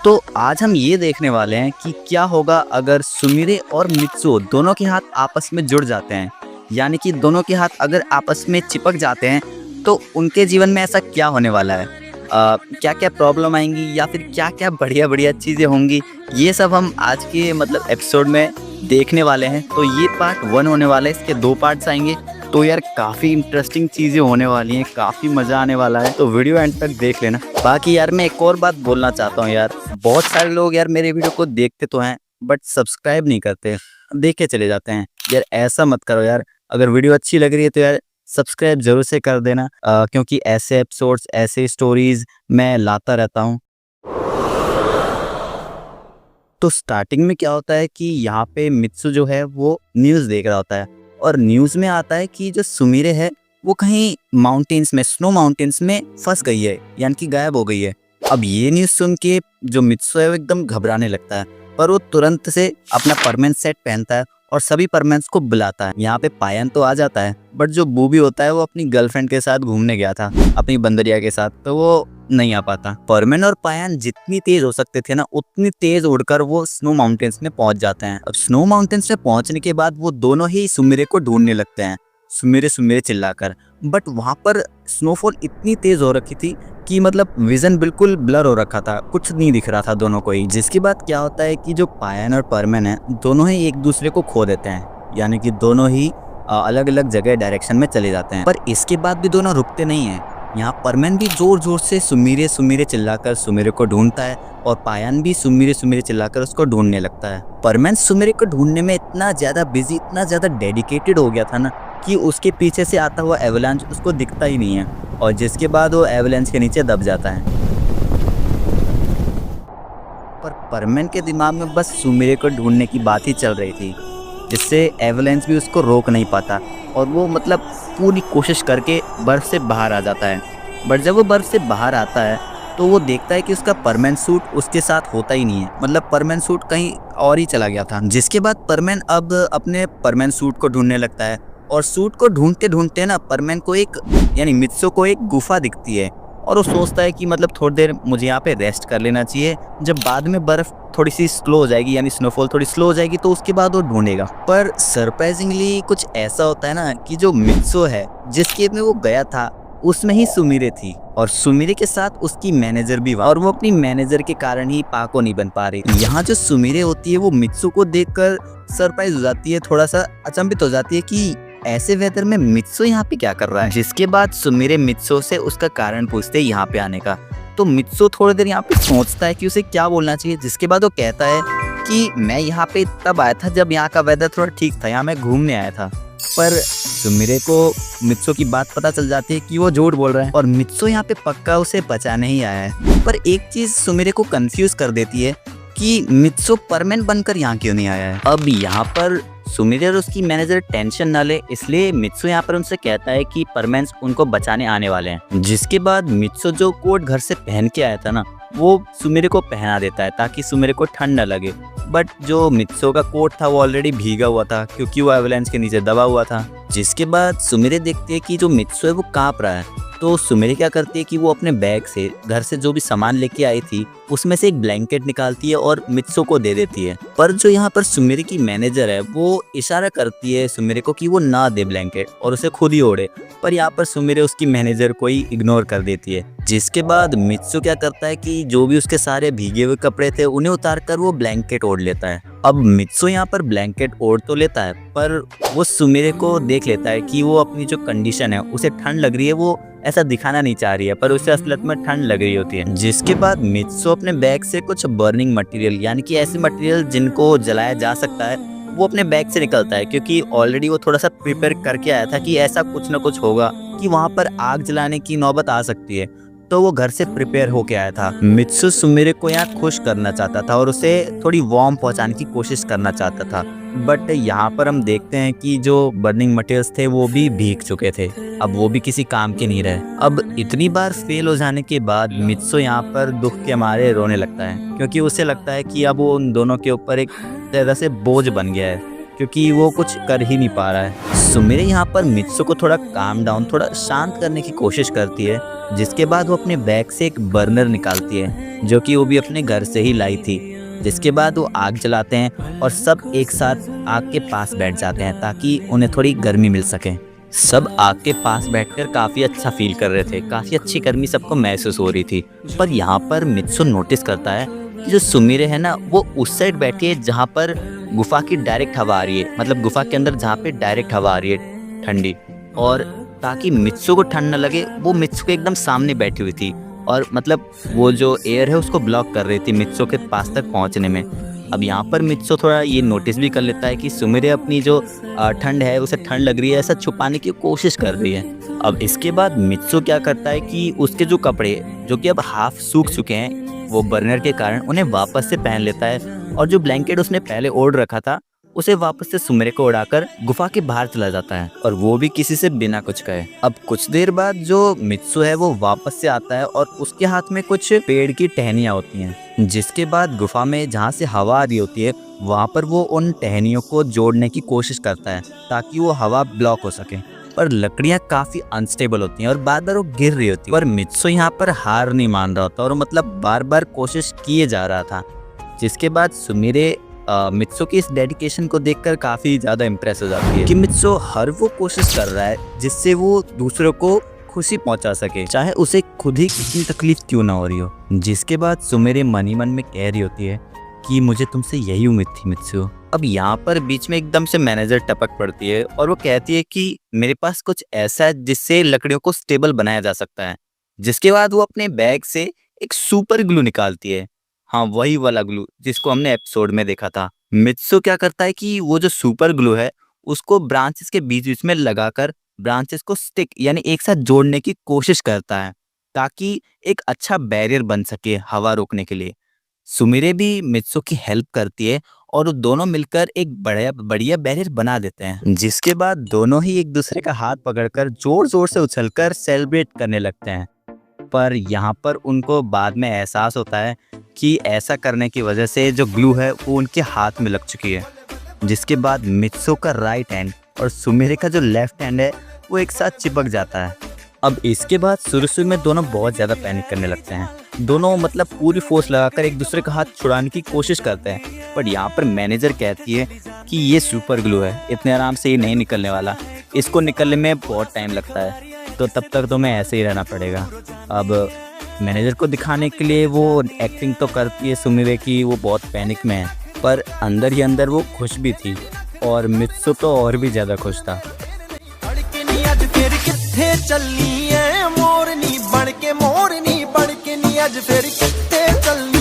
तो आज हम ये देखने वाले हैं कि क्या होगा अगर सुमिरे और मित्सुओ दोनों के हाथ आपस में जुड़ जाते हैं, यानी कि दोनों के हाथ अगर आपस में चिपक जाते हैं तो उनके जीवन में ऐसा क्या होने वाला है। क्या क्या प्रॉब्लम आएंगी या फिर क्या क्या बढ़िया बढ़िया चीज़ें होंगी, ये सब हम आज के एपिसोड में देखने वाले हैं। तो ये पार्ट 1 होने वाला है, इसके 2 पार्ट्स आएंगे। तो यार काफ़ी इंटरेस्टिंग चीज़ें होने वाली हैं, काफ़ी मज़ा आने वाला है, तो वीडियो एंड तक देख लेना। बाकी यार मैं एक और बात बोलना चाहता हूँ यार, बहुत सारे लोग यार मेरे वीडियो को देखते तो हैं बट सब्सक्राइब नहीं करते, देख के चले जाते हैं। यार ऐसा मत करो यार, अगर वीडियो अच्छी लग रही है तो यार सब्सक्राइब जरूर से कर देना, क्योंकि ऐसे एपिसोड्स ऐसे स्टोरीज मैं लाता रहता हूँ। तो स्टार्टिंग में क्या होता है कि यहाँ पे मित्सु जो है वो न्यूज़ देख रहा होता है और न्यूज़ में आता है कि जो सुमिरे है वो कहीं माउंटेन्स में, स्नो माउंटेन्स में फंस गई है, यानी कि गायब हो गई है। अब ये न्यूज़ सुन के जो मित्सु है वो एकदम घबराने लगता है, पर वो तुरंत से अपना परमानेंट सेट पहनता है और सभी परमानेंट्स को बुलाता है। यहाँ पे पायन तो आ जाता है, बट जो बूबी होता है वो अपनी गर्लफ्रेंड के साथ घूमने गया था, अपनी बंदरिया के साथ, तो वो नहीं आ पाता। परमेन और पायन जितनी तेज हो सकते थे ना, उतनी तेज उड़कर वो स्नो माउंटेन्स में पहुंच जाते हैं। अब स्नो माउंटेन्स में पहुंचने के बाद वो दोनों ही सुमिरे को ढूंढने लगते हैं, सुमिरे सुमिरे चिल्लाकर। बट वहां पर स्नोफॉल इतनी तेज हो रखी थी कि विजन बिल्कुल ब्लर हो रखा था, कुछ नहीं दिख रहा था दोनों को ही। जिसके बाद क्या होता है कि जो पायन और परमेन है दोनों ही एक दूसरे को खो देते हैं, यानी कि दोनों ही अलग अलग जगह डायरेक्शन में चले जाते हैं। पर इसके बाद भी दोनों रुकते नहीं हैं। यहाँ परमेन भी जोर जोर से सुमिरे सुमिरे चिल्लाकर सुमिरे को ढूंढता है और पायन भी सुमिरे सुमिरे चिल्लाकर उसको ढूंढने लगता है। परमेन सुमिरे को ढूंढने में इतना ज़्यादा बिजी, इतना ज़्यादा डेडिकेटेड हो गया था ना कि उसके पीछे से आता हुआ एवलांच उसको दिखता ही नहीं है, और जिसके बाद वो एवलांच के नीचे दब जाता है। पर परमेन के दिमाग में बस सुमिरे को ढूंढने की बात ही चल रही थी, जिससे एवलांच भी उसको रोक नहीं पाता और वो पूरी कोशिश करके बर्फ़ से बाहर आ जाता है। बट जब वो बर्फ़ से बाहर आता है तो वो देखता है कि उसका परमेन सूट उसके साथ होता ही नहीं है, परमेन सूट कहीं और ही चला गया था। जिसके बाद परमेन अब अपने परमेन सूट को ढूंढने लगता है और सूट को ढूंढते ढूंढते ना परमेन को यानी मित्सु को एक गुफा दिखती है और वो सोचता है कि थोड़ी देर मुझे यहाँ पे रेस्ट कर लेना चाहिए, जब बाद में बर्फ़ थोड़ी सी स्लो हो जाएगी, यानी स्नोफॉल थोड़ी स्लो हो जाएगी, तो उसके बाद वो ढूंढेगा। पर सरप्राइजिंगली कुछ ऐसा होता है ना कि जो मित्सु है जिस केव में वो गया था उसमें ही सुमिरे थी, और सुमिरे के साथ उसकी मैनेजर भी और वो अपनी मैनेजर के कारण ही पाको नहीं बन पा रही। यहाँ जो सुमिरे होती है वो मित्सु को देखकर सरप्राइज हो जाती है, थोड़ा सा अचंभित हो जाती है कि ऐसे वेदर में मित्सु यहाँ पे क्या कर रहा है। जिसके बाद सुमिरे मित्सु से उसका कारण पूछते हैं यहाँ पे आने का, तो मित्सु थोड़ी देर यहाँ पे सोचता है कि उसे क्या बोलना चाहिए। जिसके बाद वो कहता है कि मैं यहाँ पे तब आया था जब यहाँ का वेदर थोड़ा ठीक था, यहाँ मैं घूमने आया था। पर सुमिरे को मित्सु की बात पता चल जाती है कि वो झूठ बोल रहा है और मित्सु यहाँ पे पक्का उसे बचाने ही आया है। पर एक चीज सुमिरे को कंफ्यूज कर देती है कि मित्सु परमेन बनकर यहाँ क्यों नहीं आया है। अब यहाँ पर सुमिरे और उसकी मैनेजर टेंशन ना ले, इसलिए मित्सु यहाँ पर उनसे कहता है कि परमेंस उनको बचाने आने वाले हैं। जिसके बाद मित्सु जो कोट घर से पहन के आया था ना, वो सुमिरे को पहना देता है ताकि सुमिरे को ठंड न लगे। बट जो मित्सु का कोट था वो ऑलरेडी भीगा हुआ था क्योंकि वो एवलांच के नीचे दबा हुआ था। जिसके बाद सुमिरे देखती है कि जो मित्सु है वो कांप रहा है, तो सुमिरे क्या करती है कि वो अपने बैग से घर से जो भी सामान लेके आई थी उसमें से एक ब्लैंकेट निकालती है और मित्सु को दे देती है। पर जो यहाँ पर सुमिरे की मैनेजर है वो इशारा करती है सुमिरे को कि वो ना दे ब्लैंकेट और उसे खुद ही ओढ़े, पर यहाँ पर सुमिरे उसकी मैनेजर को ही इग्नोर कर देती है। जिसके बाद मित्सु क्या करता है कि जो भी उसके सारे भीगे हुए कपड़े थे उन्हें उतार कर वो ब्लैंकेट ओढ़ लेता है। अब मित्सु यहाँ पर ब्लैंकेट ओढ़ तो लेता है, पर वो सुमिरे को देख लेता है कि वो अपनी जो कंडीशन है उसे ठंड लग रही है, वो ऐसा दिखाना नहीं चाह रही है पर उसे असलियत में ठंड लग रही होती है। जिसके बाद मित्सु अपने बैग से कुछ बर्निंग मटेरियल, यानी कि ऐसे मटेरियल जिनको जलाया जा सकता है, वो अपने बैग से निकलता है, क्योंकि ऑलरेडी वो थोड़ा सा प्रिपेयर करके आया था कि ऐसा कुछ ना कुछ होगा कि वहाँ पर आग जलाने की नौबत आ सकती है, तो वो घर से प्रिपेयर होके आया था। मित्सु सुमिरे को यहाँ खुश करना चाहता था और उसे थोड़ी वार्म पहुँचाने की कोशिश करना चाहता था। बट यहाँ पर हम देखते हैं कि जो बर्निंग मटेरियल्स थे वो भी भीग चुके थे, अब वो भी किसी काम के नहीं रहे। अब इतनी बार फेल हो जाने के बाद मित्सु यहाँ पर दुख के मारे रोने लगता है, क्योंकि उसे लगता है कि अब वो उन दोनों के ऊपर एक तरह से बोझ बन गया है, क्योंकि वो कुछ कर ही नहीं पा रहा है। सुमिरे यहाँ पर मित्सु को थोड़ा काम डाउन, थोड़ा शांत करने की कोशिश करती है, जिसके बाद वो अपने बैग से एक बर्नर निकालती है जो कि वो भी अपने घर से ही लाई थी। जिसके बाद वो आग जलाते हैं और सब एक साथ आग के पास बैठ जाते हैं ताकि उन्हें थोड़ी गर्मी मिल सके। सब आग के पास बैठकर काफ़ी अच्छा फील कर रहे थे, काफ़ी अच्छी गर्मी सबको महसूस हो रही थी। पर यहाँ पर मित्सु नोटिस करता है कि जो सुमिरे है ना, वो उस साइड बैठी है जहाँ पर गुफा की डायरेक्ट हवा आ रही है, मतलब गुफा के अंदर जहाँ पे डायरेक्ट हवा आ रही है ठंडी। और ताकि मित्सु को ठंड न लगे, वो मित्सु के एकदम सामने बैठी हुई थी और मतलब वो जो एयर है उसको ब्लॉक कर रही थी मित्सु के पास तक पहुँचने में। अब यहाँ पर मित्सु थोड़ा ये नोटिस भी कर लेता है कि सुमिरे अपनी जो ठंड है, उसे ठंड लग रही है, ऐसा छुपाने की कोशिश कर रही है। अब इसके बाद मित्सु क्या करता है कि उसके जो कपड़े जो कि अब हाफ सूख चुके हैं, वो बर्नर के कारण उन्हें वापस से पहन लेता है और जो ब्लैंकेट उसने पहले ओढ़ रखा था उसे वापस से सुमिरे को उड़ाकर गुफा के बाहर चला जाता है, और वो भी किसी से बिना कुछ कहे। अब कुछ देर बाद जो मित्सु है वो वापस से आता है और उसके हाथ में कुछ पेड़ की टहनियाँ होती हैं, जिसके बाद गुफा में जहाँ से हवा आ रही होती है वहाँ पर वो उन टहनियों को जोड़ने की कोशिश करता है ताकि वो हवा ब्लॉक हो सके। पर लकड़ियाँ काफ़ी अनस्टेबल होती हैं और बार बार वो गिर रही होती है, पर मित्सु यहाँ पर हार नहीं मान रहा होता और मतलब बार बार कोशिश किए जा रहा था। जिसके बाद सुमिरे मित्सु की इस डेडिकेशन को देखकर काफ़ी ज़्यादा इम्प्रेस हो जाती है कि मित्सु हर वो कोशिश कर रहा है जिससे वो दूसरों को खुशी पहुंचा सके, चाहे उसे खुद ही कितनी तकलीफ क्यों ना हो रही हो। जिसके बाद सुमिरे मन ही मन में कह रही होती है कि मुझे तुमसे यही उम्मीद थी मित्सु। अब यहाँ पर बीच में एकदम से मैनेजर टपक पड़ती है और वो कहती है कि मेरे पास कुछ ऐसा है जिससे लकड़ियों को स्टेबल बनाया जा सकता है। जिसके बाद वो अपने बैग से एक सुपर ग्लू निकालती है, हाँ वही वाला ग्लू जिसको हमने एपिसोड में देखा था। मित्सु क्या करता है कि वो जो सुपर ग्लू है उसको ब्रांचेस के बीच बीच में लगाकर ब्रांचेस को स्टिक यानी एक साथ जोड़ने की कोशिश करता है ताकि एक अच्छा बैरियर बन सके हवा रोकने के लिए। सुमिरे भी मित्सु की हेल्प करती है और वो दोनों मिलकर एक बढ़िया बैरियर बना देते हैं। जिसके बाद दोनों ही एक दूसरे का हाथ पकड़कर जोर जोर से उछलकर सेलिब्रेट करने लगते हैं। पर यहाँ पर उनको बाद में एहसास होता है कि ऐसा करने की वजह से जो ग्लू है वो उनके हाथ में लग चुकी है। जिसके बाद मित्सु का राइट हैंड और सुमिरे का जो लेफ्ट हैंड है वो एक साथ चिपक जाता है। अब इसके बाद शुरू में दोनों बहुत ज़्यादा पैनिक करने लगते हैं, दोनों मतलब पूरी फोर्स लगाकर एक दूसरे का हाथ छुड़ाने की कोशिश करते हैं। पर यहाँ पर मैनेजर कहती है कि ये सुपर ग्लू है, इतने आराम से ये नहीं निकलने वाला, इसको निकलने में बहुत टाइम लगता है, तो तब तक तुम्हें ऐसे ही रहना पड़ेगा। अब मैनेजर को दिखाने के लिए वो एक्टिंग तो करती है सुमिरे की वो बहुत पैनिक में है, पर अंदर ही अंदर वो खुश भी थी और मित्सु तो और भी ज़्यादा खुश था। चलनी है मोरनी बन के, मोरनी बन के नी अज फिर किथे चलनी।